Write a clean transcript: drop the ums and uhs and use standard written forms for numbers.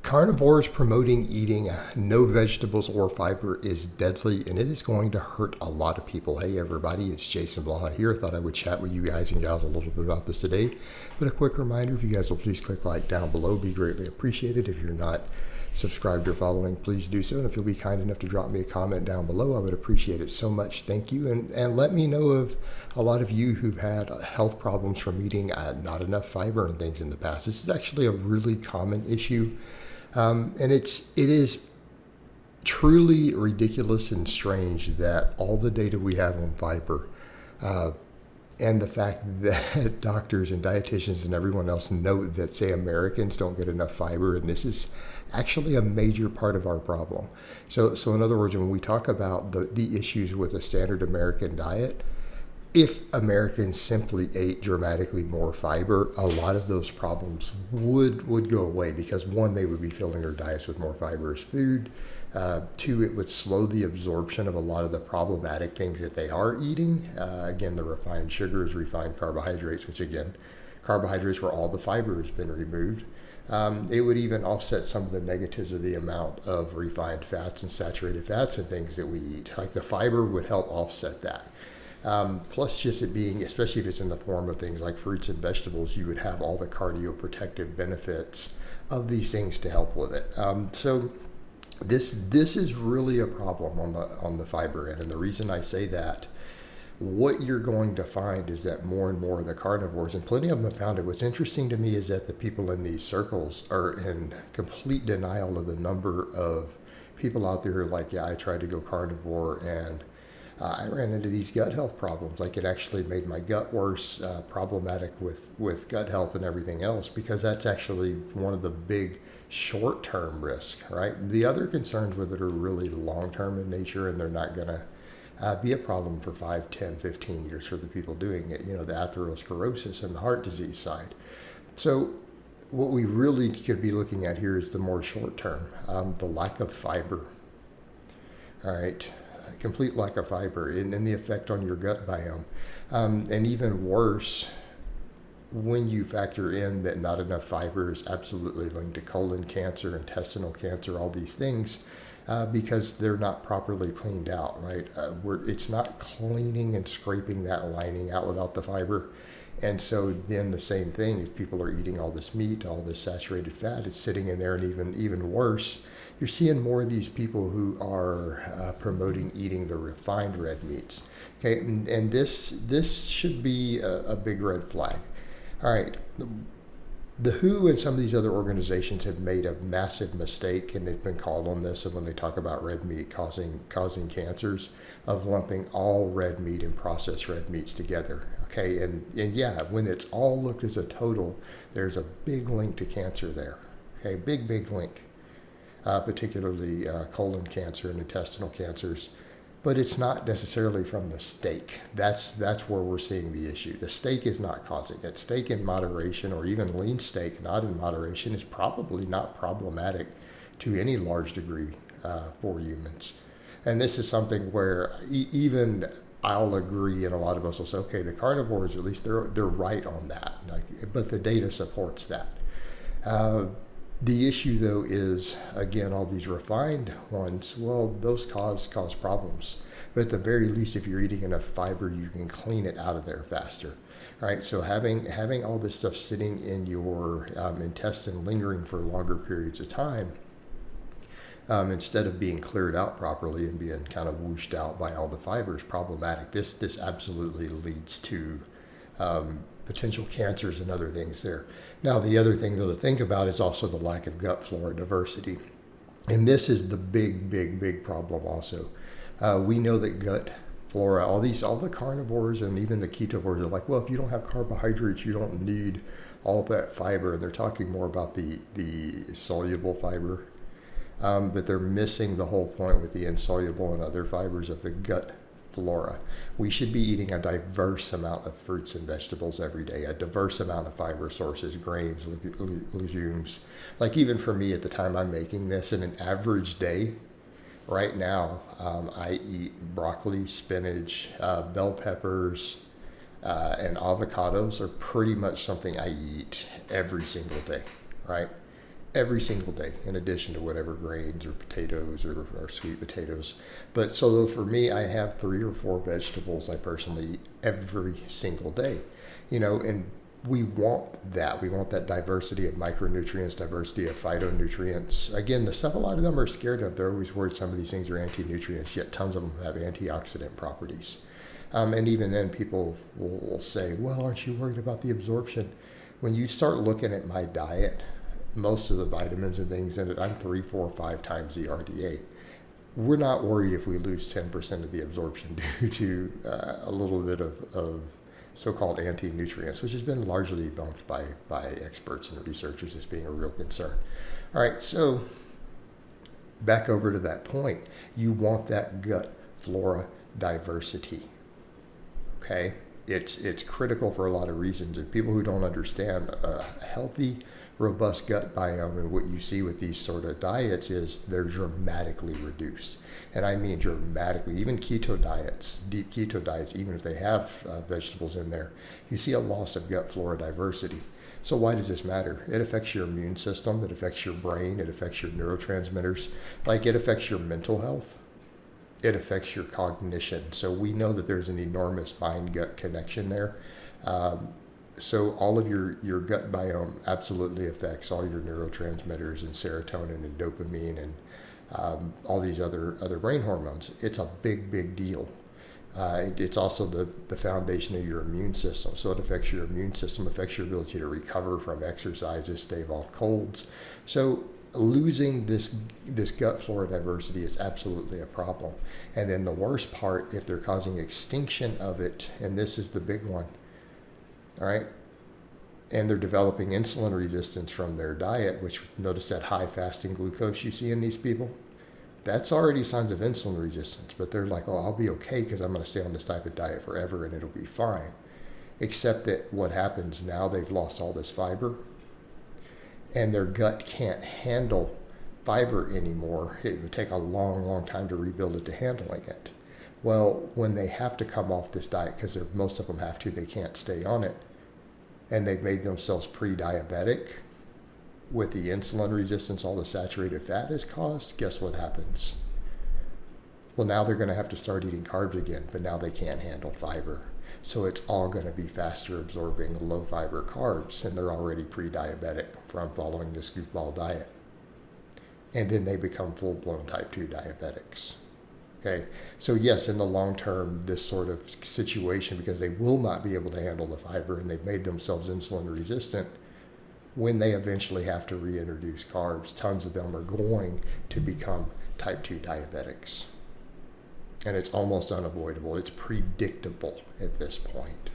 Carnivores promoting eating no vegetables or fiber is deadly, and it is going to hurt a lot of people. Hey everybody, it's Jason Blaha here. I thought I would chat with you guys and gals a little bit about this today. But a quick reminder, if you guys will please click like down below, be greatly appreciated. If you're not subscribed or following, please do so. And if you'll be kind enough to drop me a comment down below, I would appreciate it so much. Thank you. And let me know of a lot of you who've had health problems from eating not enough fiber and things in the past. This is actually a really common issue. And it is truly ridiculous and strange that all the data we have on fiber and the fact that doctors and dietitians and everyone else note that, say, Americans don't get enough fiber, and this is actually a major part of our problem. So in other words, when we talk about the issues with a standard American diet, if Americans simply ate dramatically more fiber, a lot of those problems would go away because, one, they would be filling their diets with more fibrous food. Two, it would slow the absorption of a lot of the problematic things that they are eating. Again, the refined sugars, refined carbohydrates, which again, carbohydrates where all the fiber has been removed. It would even offset some of the negatives of the amount of refined fats and saturated fats and things that we eat. Like the fiber would help offset that. Plus just it being, especially if it's in the form of things like fruits and vegetables, you would have all the cardioprotective benefits of these things to help with it. So this is really a problem on the fiber end. And the reason I say that, what you're going to find is that more and more of the carnivores, and plenty of them have found it. What's interesting to me is that the people in these circles are in complete denial of the number of people out there who are like, yeah, I tried to go carnivore and I ran into these gut health problems. Like, it actually made my gut worse, problematic with gut health and everything else, because that's actually one of the big short-term risks, right? The other concerns with it are really long-term in nature, and they're not going to be a problem for 5, 10, 15 years for the people doing it, the atherosclerosis and the heart disease side. So what we really could be looking at here is the more short-term, the lack of fiber, all right? Complete lack of fiber and the effect on your gut biome. And even worse, when you factor in that not enough fiber is absolutely linked to colon cancer, intestinal cancer, all these things, because they're not properly cleaned out, right? It's not cleaning and scraping that lining out without the fiber. And so then the same thing, if people are eating all this meat, all this saturated fat, it's sitting in there, and even worse, you're seeing more of these people who are promoting eating the refined red meats. Okay, and this should be a big red flag. All right, the WHO and some of these other organizations have made a massive mistake, and they've been called on this, and when they talk about red meat causing cancers, of lumping all red meat and processed red meats together. Okay, and yeah, when it's all looked as a total, there's a big link to cancer there. Okay, big link. Particularly colon cancer and intestinal cancers, but it's not necessarily from the steak. That's where we're seeing the issue. The steak is not causing it. Steak in moderation, or even lean steak not in moderation, is probably not problematic to any large degree for humans. And this is something where even I'll agree, and a lot of us will say, okay, the carnivores, at least they're right on that. But the data supports that. The issue, though, is, again, all these refined ones, well, those cause problems. But at the very least, if you're eating enough fiber, you can clean it out of there faster. All right, so having all this stuff sitting in your intestine, lingering for longer periods of time, instead of being cleared out properly and being kind of whooshed out by all the fiber, is problematic. This absolutely leads to potential cancers and other things there. Now, the other thing, though, to think about is also the lack of gut flora diversity. And this is the big problem also. We know that gut flora, all the carnivores and even the ketovores are like, well, if you don't have carbohydrates, you don't need all that fiber. And they're talking more about the soluble fiber. But they're missing the whole point with the insoluble and other fibers of the gut flora. We should be eating a diverse amount of fruits and vegetables every day, a diverse amount of fiber sources, grains, legumes. Like, even for me at the time I'm making this, in an average day right now, I eat broccoli, spinach, bell peppers, and avocados are pretty much something I eat every single day, right? every single day, in addition to whatever grains or potatoes or sweet potatoes. But so for me, I have 3 or 4 vegetables I personally eat every single day, and we want that. We want that diversity of micronutrients, diversity of phytonutrients. Again, the stuff a lot of them are scared of. They're always worried some of these things are anti-nutrients, yet tons of them have antioxidant properties. And even then, people will say, well, aren't you worried about the absorption? When you start looking at my diet, most of the vitamins and things in it, I'm 3, 4, 5 times the RDA. We're not worried if we lose 10% of the absorption due to a little bit of so-called anti-nutrients, which has been largely debunked by experts and researchers as being a real concern. All right, so back over to that point, you want that gut flora diversity. Okay, it's critical for a lot of reasons, and people who don't understand a healthy, robust gut biome and what you see with these sort of diets is they're dramatically reduced. And I mean dramatically. Even keto diets, deep keto diets, even if they have vegetables in there, you see a loss of gut flora diversity. So why does this matter? It affects your immune system, it affects your brain, it affects your neurotransmitters, like it affects your mental health. It affects your cognition. So we know that there's an enormous mind-gut connection there. So all of your gut biome absolutely affects all your neurotransmitters and serotonin and dopamine and all these other brain hormones. It's a big deal. It's also the foundation of your immune system. So it affects your immune system, affects your ability to recover from exercises, stave off colds. So losing this gut flora diversity is absolutely a problem. And then the worst part, if they're causing extinction of it, and this is the big one, all right, and they're developing insulin resistance from their diet, which notice that high fasting glucose you see in these people, that's already signs of insulin resistance. But they're like, oh, I'll be okay because I'm going to stay on this type of diet forever and it'll be fine. Except that what happens now, they've lost all this fiber and their gut can't handle fiber anymore. It would take a long time to rebuild it to handling it. Well, when they have to come off this diet, because most of them have to, they can't stay on it, and they've made themselves pre-diabetic with the insulin resistance all the saturated fat has caused, guess what happens? Well, now they're going to have to start eating carbs again, but now they can't handle fiber. So it's all going to be faster absorbing low fiber carbs, and they're already pre-diabetic from following this goofball diet. And then they become full-blown type 2 diabetics. Okay, so yes, in the long term, this sort of situation, because they will not be able to handle the fiber and they've made themselves insulin resistant, when they eventually have to reintroduce carbs, tons of them are going to become type 2 diabetics. And it's almost unavoidable. It's predictable at this point.